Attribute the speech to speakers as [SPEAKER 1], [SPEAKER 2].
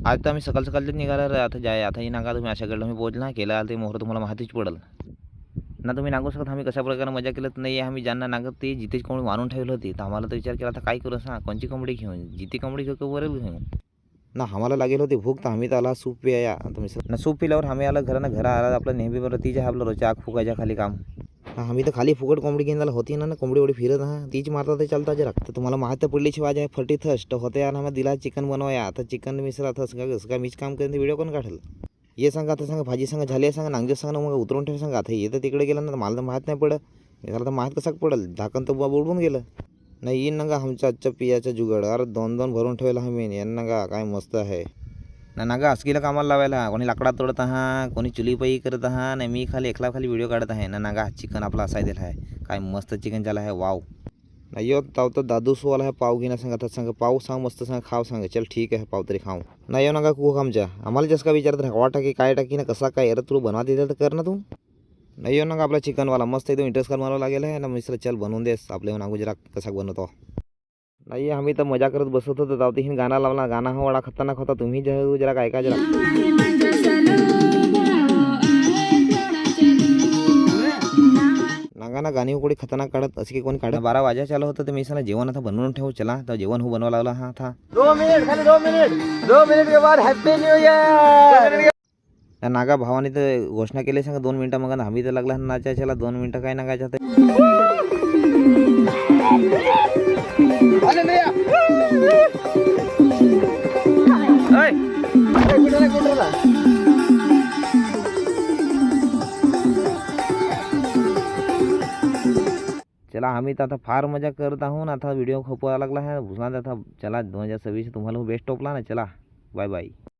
[SPEAKER 1] आज तर आम्ही सकाळच निघाला रे. आताही नागा तुम्ही अशाकडलं मी पोहोचला केला ते मोहर तुम्हाला माहितीच पडल ना. तुम्ही नागू शकत आम्ही कशा प्रकारे मजा केलं नाही. आम्ही ज्यांना नागत ते जितेच कोंबडी मारून ठेवली होती. तर आम्हाला तर विचार केला आता काय करू सांग, कोणची कोंबडी घेऊन जिथे कोंबडी घेऊ बरं घेऊन ना. आम्हाला लागेल होती भूक तर आम्ही तर आला सूप प्याया तुम्ही ना. सूप पिल्यावर आम्ही आला घरा आला आपलं नेहमी बरोबर तीच आहे आपलं रोजच्या आग फुकायच्या खाली काम. आम्ही तर खाली फुकट कोंबडी घेऊन होती ना कोंबडी एवढी फिरत हा तीच मारता तर चालता जरा. तर तुम्हाला माहीत पडलीची वाज आहे फटी थस्ट होते आणि आम्हाला दिला चिकन बनवाया. आता चिकन मिसरा थस का मीच काम करेन व्हिडिओ कोण काढल. ये सांगा आता सांगा भाजी सांगा झाली सांगा नांगेस सांगा मग उतरून ठेव सांगा. आता येतं तिकडे गेलं ना मला तर माहीत नाही पडलं. मला तर माहीत कसं पडेल झाकण तर उडून गेलं नाही. येईन ना का आमच्या आजच्या पियाच्या जुगाड अरे दोन भरून ठेवला आम्ही यांना का काय मस्त आहे ना. नागा असकीला कामाला लावायला कोणी लाकडा तोडत हा कोणी चुलीपाई करत हा नाही. मी खाली एकला खाली व्हिडिओ काढत आहे ना. नागा चिकन आपला असाय दिला आहे काय मस्त चिकन झालं आहे वाव. नाही यो ताव तर दादू सुवाला आहे पाव घेण्या सांगा तर सांगा पाव सांग मस्त सांग खाव सांगा चल ठीक आहे पाव तरी खाऊ नाही. येऊ नका कुक आमच्या आम्हाला जसं का विचारत हवा टाकी काय टाकी ना कसा काय अरे तू बनवा देते तर कर ना तू. नाही येऊ नका आपला चिकनवाला मस्त एकदम इंटरेस्ट कर बनवावं लागेल आहे ना. मिश्र चल बनवून देस आपल्या नागू जरा कसा बनवतो नाही. आम्ही तर मजा करत बसत होतो जाऊ ही गाणं लावला गाणं हा वडा खतरनाक होता. तुम्ही जरा काय काय जरा नागा ना गाणी उकडी खतरनाक काढत असे की कोणी काढत 12 वाजा चालू होतं तर मी सांगा जेवण आता बनवून ठेवू चला. तर जेवण हो बनवा लागला हा था 2 मिनिट के बाद हॅपी न्यू इयर. नागा भावाने तर घोषणा केली सांगा 2 मिनिटं मग आम्ही तर लागला नाचायला 2 मिनिटं काय नागायच्या ते चला. आम्ही तर आता फार मजा करत आहोत. आता व्हिडिओ खोपवा लागला आहे भुसला आता चला 2026 तुम्हाला बेस्ट टोपला ना. चला बाय बाय.